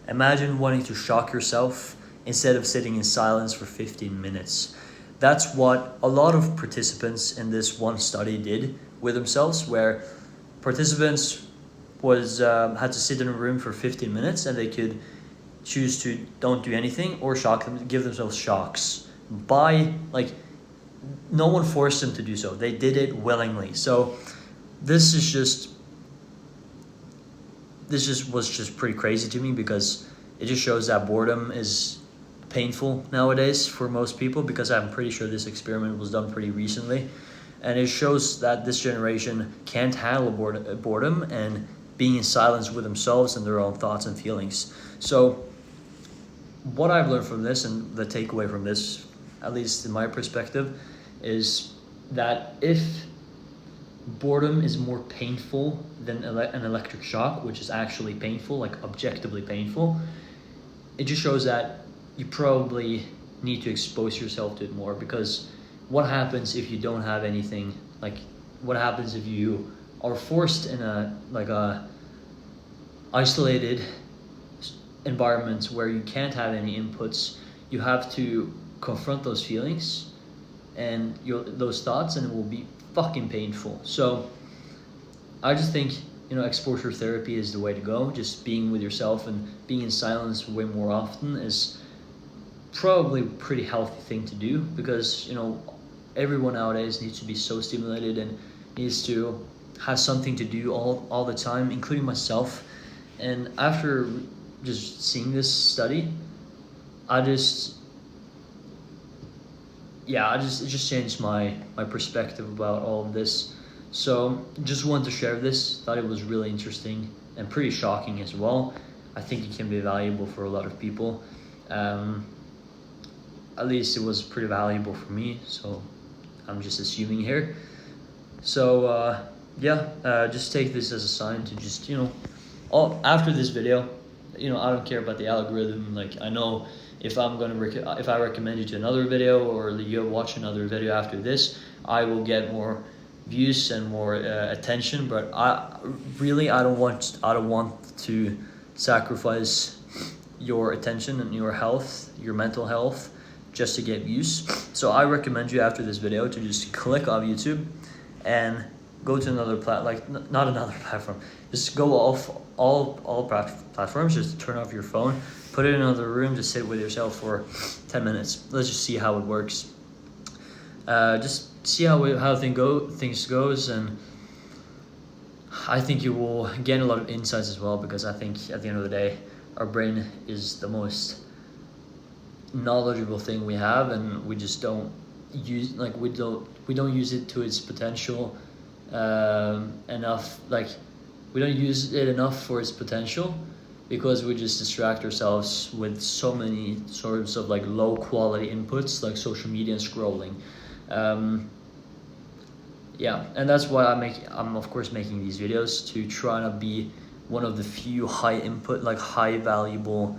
Imagine wanting to shock yourself instead of sitting in silence for 15 minutes. That's what a lot of participants in this one study did with themselves, where participants was had to sit in a room for 15 minutes, and they could choose to don't do anything or shock them, give themselves shocks by like no one forced them to do so. They did it willingly. So this is just was just pretty crazy to me, because it just shows that boredom is painful nowadays for most people, because I'm pretty sure this experiment was done pretty recently, and it shows that this generation can't handle boredom and being in silence with themselves and their own thoughts and feelings. So what I've learned from this, and the takeaway from this, at least in my perspective, is that if boredom is more painful than an electric shock, which is actually painful, like objectively painful, it just shows that you probably need to expose yourself to it more. Because what happens if you don't have anything? Like, what happens if you are forced in a isolated environment where you can't have any inputs? You have to confront those feelings and those thoughts, and it will be fucking painful. So I just think, exposure therapy is the way to go. Just being with yourself and being in silence way more often is probably a pretty healthy thing to do, because everyone nowadays needs to be so stimulated and needs to have something to do all the time, including myself. And after just seeing this study, it just changed my perspective about all of this. So just wanted to share this. Thought it was really interesting and pretty shocking as well. I think it can be valuable for a lot of people. At least it was pretty valuable for me, so I'm just assuming here. So just take this as a sign to just after this video, I don't care about the algorithm. Like, I know if if I recommend you to another video, or you watch another video after this, I will get more views and more attention. But I don't want to sacrifice your attention and your health, your mental health, just to get views. So I recommend you after this video to just click off YouTube and go to another not another platform. Just go off all platforms. Just turn off your phone, put it in another room, just sit with yourself for 10 minutes. Let's just see how it works. Just see how things goes, and I think you will gain a lot of insights as well, because I think at the end of the day, our brain is the most knowledgeable thing we have, and we just don't use we don't use it to its potential enough. Like, we don't use it enough for its potential, because we just distract ourselves with so many sorts of low quality inputs, like social media and scrolling. And that's why I'm of course making these videos, to try to be one of the few high valuable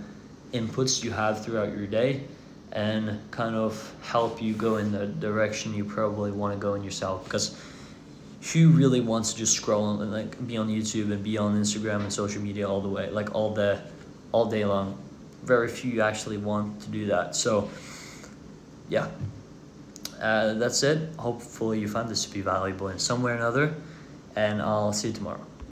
inputs you have throughout your day, and kind of help you go in the direction you probably want to go in yourself. Because who really wants to just scroll and be on YouTube and be on Instagram and social media all the way, all day long? Very few actually want to do that. So that's it. Hopefully you found this to be valuable in some way or another, and I'll see you tomorrow.